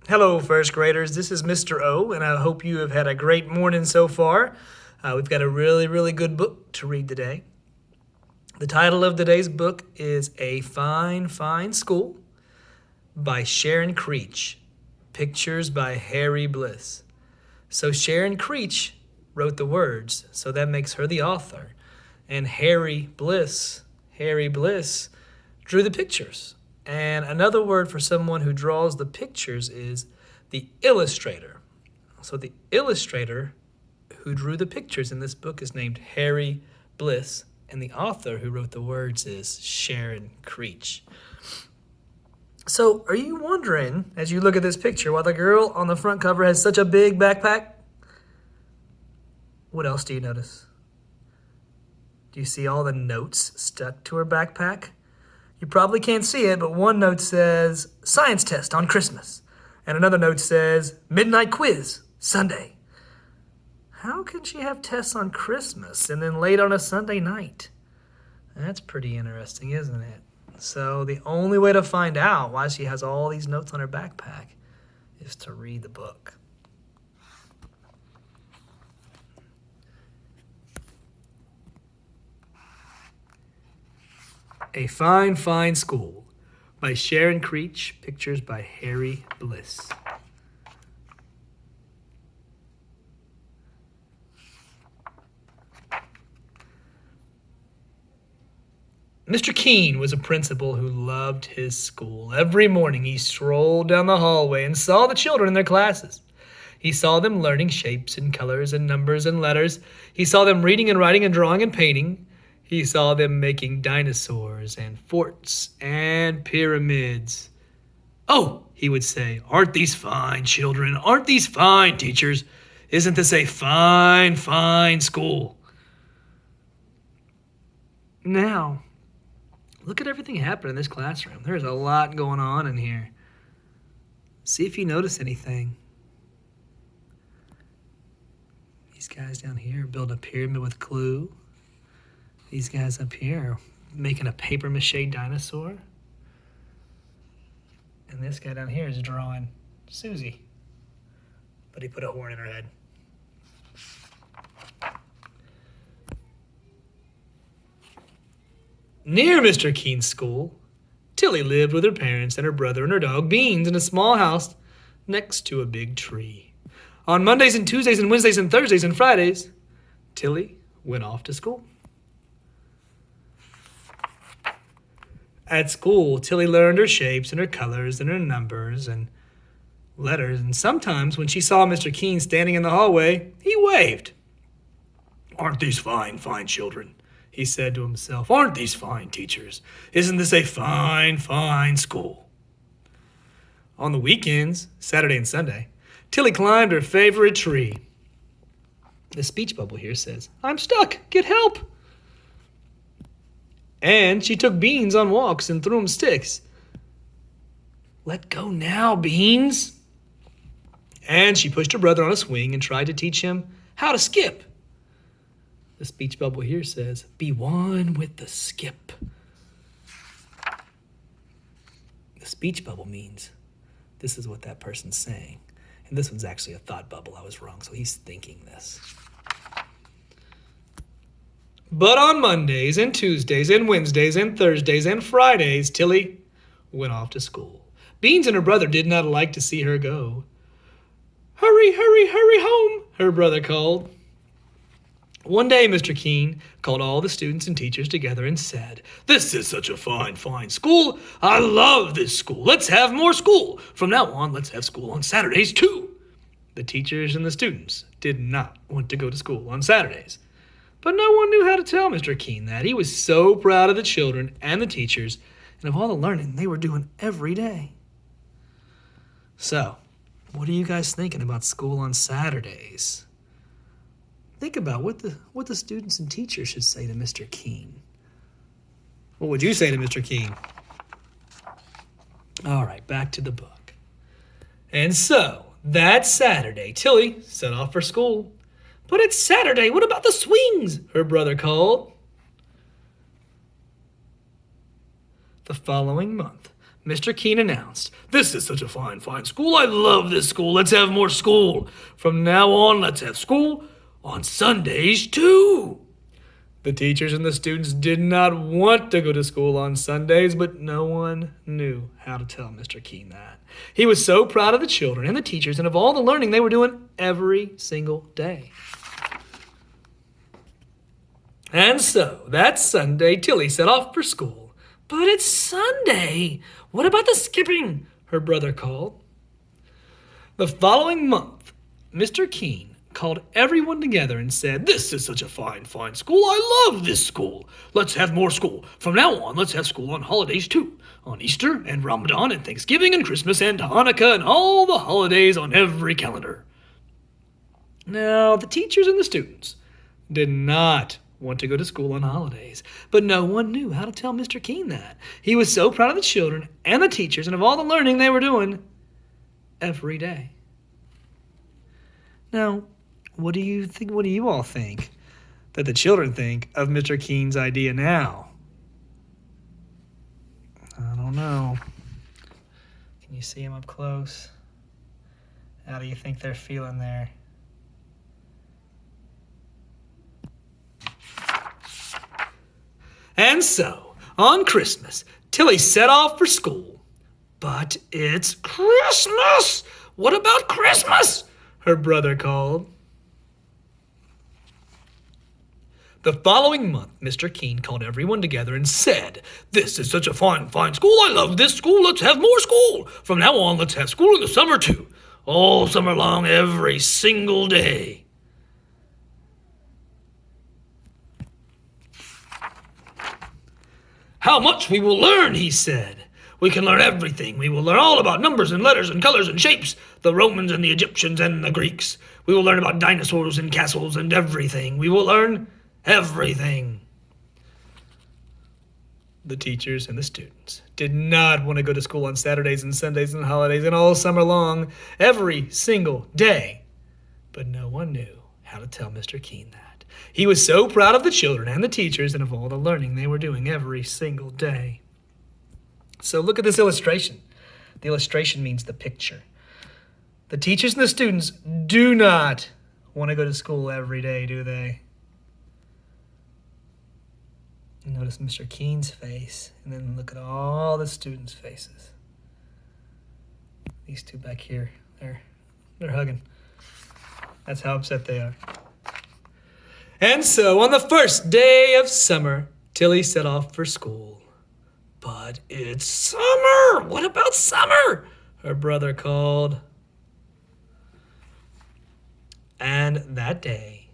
Hello, first graders. This is Mr. O, and I hope you have had a great morning so far. We've got a really good book to read today. The title of today's book is A Fine, Fine School by Sharon Creech. Pictures by Harry Bliss. So Sharon Creech wrote the words, so that makes her the author. And Harry Bliss drew the pictures. And another word for someone who draws the pictures is the illustrator. So the illustrator who drew the pictures in this book is named Harry Bliss, and the author who wrote the words is Sharon Creech. So are you wondering, as you look at this picture, why the girl on the front cover has such a big backpack? What else do you notice? Do you see all the notes stuck to her backpack? You probably can't see it, but one note says, science test on Christmas. And another note says, midnight quiz, Sunday. How can she have tests on Christmas and then late on a Sunday night? That's pretty interesting, isn't it? So the only way to find out why she has all these notes on her backpack is to read the book. A Fine, Fine School by Sharon Creech, pictures by Harry Bliss. Mr. Keene was a principal who loved his school. Every morning he strolled down the hallway and saw the children in their classes. He saw them learning shapes and colors and numbers and letters. He saw them reading and writing and drawing and painting. He saw them making dinosaurs and forts and pyramids. "Oh," he would say, "aren't these fine children? Aren't these fine teachers? Isn't this a fine, fine school?" Now, look at everything happening in this classroom. There's a lot going on in here. See if you notice anything. These guys down here build a pyramid with glue. These guys up here are making a papier-mâché dinosaur. And this guy down here is drawing Susie. But he put a horn in her head. Near Mr. Keene's school, Tilly lived with her parents and her brother and her dog Beans in a small house next to a big tree. On Mondays and Tuesdays and Wednesdays and Thursdays and Fridays, Tilly went off to school. At school, Tilly learned her shapes and her colors and her numbers and letters, and sometimes when she saw Mr. Keene standing in the hallway, he waved. "Aren't these fine, fine children?" he said to himself. "Aren't these fine teachers? Isn't this a fine, fine school?" On the weekends, Saturday and Sunday, Tilly climbed her favorite tree. The speech bubble here says, "I'm stuck, get help." And she took Beans on walks and threw him sticks. "Let go now, Beans." And she pushed her brother on a swing and tried to teach him how to skip. The speech bubble here says, "Be one with the skip." The speech bubble means this is what that person's saying. And this one's actually a thought bubble. I was wrong, so he's thinking this. But on Mondays and Tuesdays and Wednesdays and Thursdays and Fridays, Tilly went off to school. Beans and her brother did not like to see her go. "Hurry, hurry, hurry home," her brother called. One day, Mr. Keene called all the students and teachers together and said, "This is such a fine, fine school. I love this school. Let's have more school. From now on, let's have school on Saturdays, too." The teachers and the students did not want to go to school on Saturdays. But no one knew how to tell Mr. Keene that. He was so proud of the children and the teachers and of all the learning they were doing every day. So, what are you guys thinking about school on Saturdays? Think about what the students and teachers should say to Mr. Keene. What would you say to Mr. Keene? All right, back to the book. And so, that Saturday, Tilly set off for school. "But it's Saturday. What about the swings?" her brother called. The following month, Mr. Keene announced, "This is such a fine, fine school. I love this school. Let's have more school. From now on, let's have school on Sundays, too." The teachers and the students did not want to go to school on Sundays, but no one knew how to tell Mr. Keene that. He was so proud of the children and the teachers and of all the learning they were doing every single day. And so, that Sunday, Tilly set off for school. "But it's Sunday. What about the skipping?" her brother called. The following month, Mr. Keene called everyone together and said, "This is such a fine, fine school. I love this school. Let's have more school. From now on, let's have school on holidays too. On Easter and Ramadan and Thanksgiving and Christmas and Hanukkah and all the holidays on every calendar." Now, the teachers and the students did not want to go to school on holidays, but no one knew how to tell Mr. Keene that. He was so proud of the children and the teachers and of all the learning they were doing every day. Now, what do you think? What do you all think that the children think of Mr. Keene's idea now? I don't know. Can you see him up close? How do you think they're feeling there? And so, on Christmas, Tilly set off for school. "But it's Christmas! What about Christmas?" her brother called. The following month, Mr. Keene called everyone together and said, "This is such a fine, fine school. I love this school. Let's have more school. From now on, let's have school in the summer too. All summer long, every single day." "How much we will learn," he said. "We can learn everything. We will learn all about numbers and letters and colors and shapes, the Romans and the Egyptians and the Greeks. We will learn about dinosaurs and castles and everything. We will learn everything." The teachers and the students did not want to go to school on Saturdays and Sundays and holidays and all summer long, every single day. But no one knew how to tell Mr. Keene that. He was so proud of the children and the teachers and of all the learning they were doing every single day. So look at this illustration. The illustration means the picture. The teachers and the students do not want to go to school every day, do they? Notice Mr. Keene's face, and then look at all the students' faces. These two back here, they're hugging. That's how upset they are. And so, on the first day of summer, Tilly set off for school. "But it's summer! What about summer?" her brother called. And that day,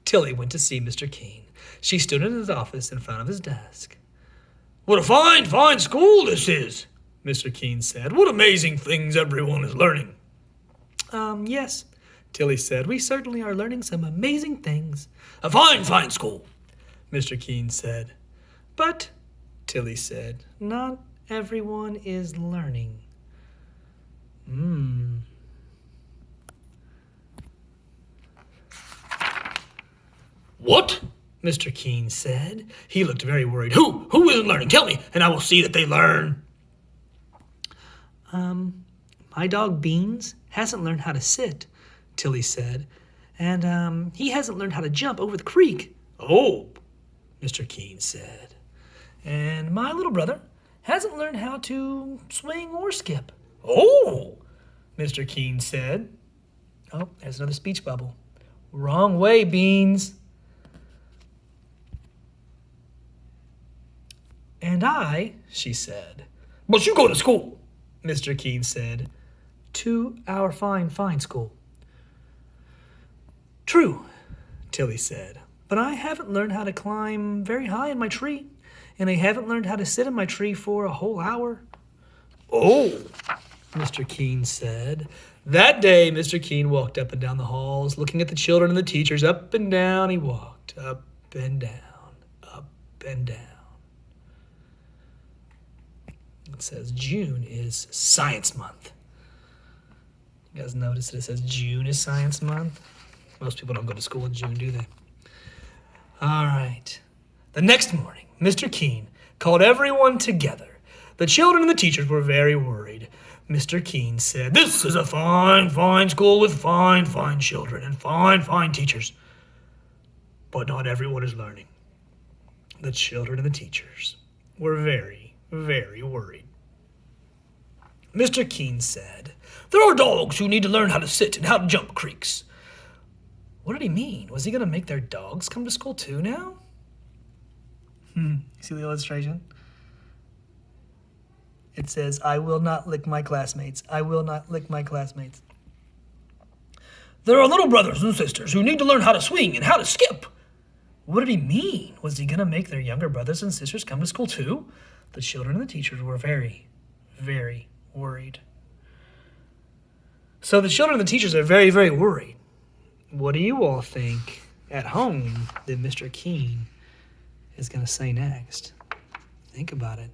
Tilly went to see Mr. Keene. She stood in his office in front of his desk. "What a fine, fine school this is," Mr. Keene said. "What amazing things everyone is learning." Yes, Tilly said. "We certainly are learning some amazing things." "A fine, fine school," Mr. Keene said. "But," Tilly said, "not everyone is learning." "What?" Mr. Keene said. He looked very worried. Who isn't learning? Tell me, and I will see that they learn." My dog Beans hasn't learned how to sit," Tilly said. "And he hasn't learned how to jump over the creek." "Oh," Mr. Keene said. "And my little brother hasn't learned how to swing or skip." "Oh," Mr. Keene said. Oh, there's another speech bubble. "Wrong way, Beans." "And I," she said. "But you go to school," Mr. Keene said. "To our fine, fine school." "True," Tilly said. "But I haven't learned how to climb very high in my tree, and I haven't learned how to sit in my tree for a whole hour." "Oh," Mr. Keene said. That day, Mr. Keene walked up and down the halls, looking at the children and the teachers. Up and down he walked, up and down, up and down. It says June is Science Month. You guys notice that it says June is Science Month? Most people don't go to school in June, do they? All right. The next morning, Mr. Keene called everyone together. The children and the teachers were very worried. Mr. Keene said, "This is a fine, fine school with fine, fine children and fine, fine teachers. But not everyone is learning." The children and the teachers were very, very worried. Mr. Keene said, "There are dogs who need to learn how to sit and how to jump creeks." What did he mean? Was he going to make their dogs come to school too now? See the illustration? It says, "I will not lick my classmates. I will not lick my classmates." "There are little brothers and sisters who need to learn how to swing and how to skip." What did he mean? Was he going to make their younger brothers and sisters come to school too? The children and the teachers were very, very worried. So the children and the teachers are very, very worried. What do you all think at home that Mr. Keene is going to say next? Think about it.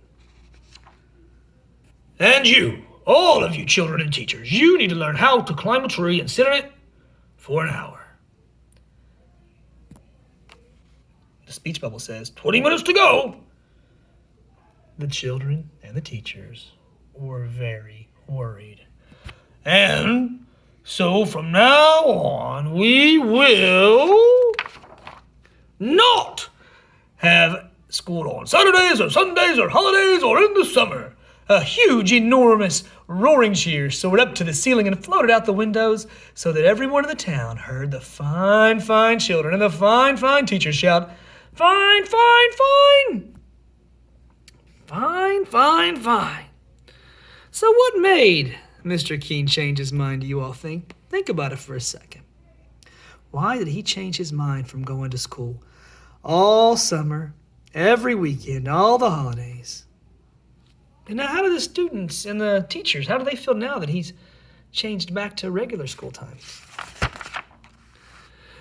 "And you, all of you children and teachers, you need to learn how to climb a tree and sit on it for an hour." The speech bubble says, 20 minutes to go. The children and the teachers were very worried. "And so from now on, we will not have school on Saturdays or Sundays or holidays or in the summer." A huge, enormous roaring cheer soared up to the ceiling and floated out the windows so that everyone in the town heard the fine, fine children and the fine, fine teachers shout, "Fine, fine, fine! Fine, fine, fine!" So what made Mr. Keene change his mind, do you all think? Think about it for a second. Why did he change his mind from going to school all summer, every weekend, all the holidays? And now how do the students and the teachers, how do they feel now that he's changed back to regular school time?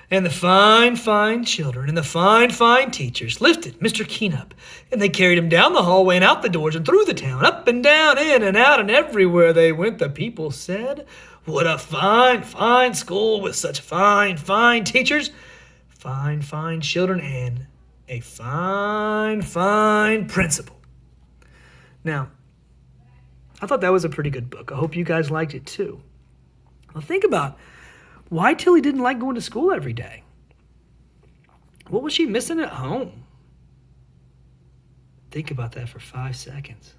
And the fine, fine children and the fine, fine teachers lifted Mr. Keene up, and they carried him down the hallway and out the doors and through the town, up and down, in and out, and everywhere they went, the people said, "What a fine, fine school with such fine, fine teachers, fine, fine children, and a fine, fine principal." Now, I thought that was a pretty good book. I hope you guys liked it too. Well, think about why Tilly didn't like going to school every day. What was she missing at home? Think about that for 5 seconds.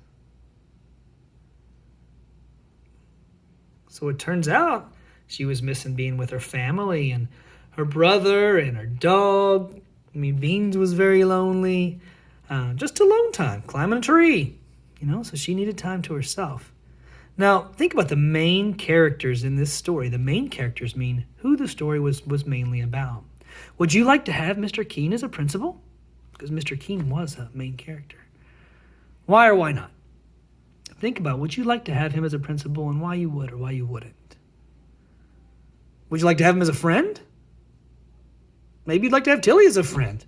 So it turns out she was missing being with her family and her brother and her dog. I mean, Beans was very lonely. Just alone time, climbing a tree. So she needed time to herself. Now, think about the main characters in this story. The main characters mean who the story was mainly about. Would you like to have Mr. Keene as a principal? Because Mr. Keene was a main character. Why or why not? Think about, would you like to have him as a principal and why you would or why you wouldn't? Would you like to have him as a friend? Maybe you'd like to have Tilly as a friend.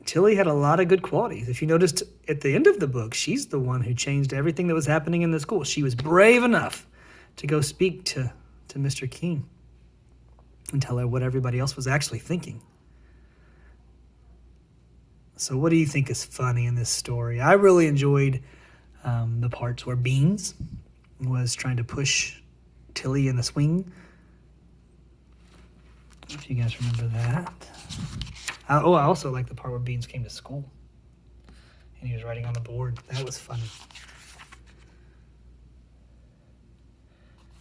Tilly had a lot of good qualities. If you noticed at the end of the book, she's the one who changed everything that was happening in the school. She was brave enough to go speak to Mr. Keene and tell her what everybody else was actually thinking. So what do you think is funny in this story? I really enjoyed the parts where Beans was trying to push Tilly in the swing. If you guys remember that. I also like the part where Beans came to school and he was writing on the board. That was funny.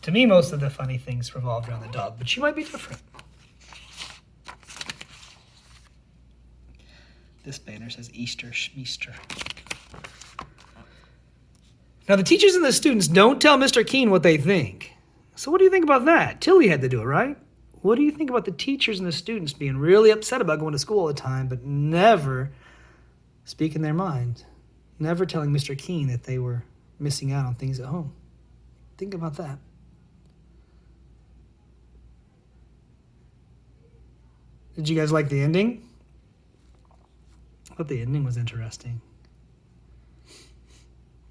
To me, most of the funny things revolved around the dog, but you might be different. This banner says Easter Schmeaster. Now, the teachers and the students don't tell Mr. Keene what they think. So what do you think about that? Tilly had to do it, right? What do you think about the teachers and the students being really upset about going to school all the time, but never speaking their mind, never telling Mr. Keene that they were missing out on things at home? Think about that. Did you guys like the ending? I thought the ending was interesting.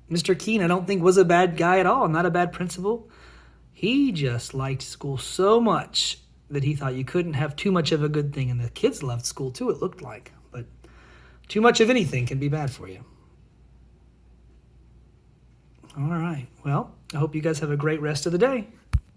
Mr. Keene, I don't think, was a bad guy at all, not a bad principal. He just liked school so much that he thought you couldn't have too much of a good thing. And the kids loved school too, it looked like. But too much of anything can be bad for you. All right. Well, I hope you guys have a great rest of the day.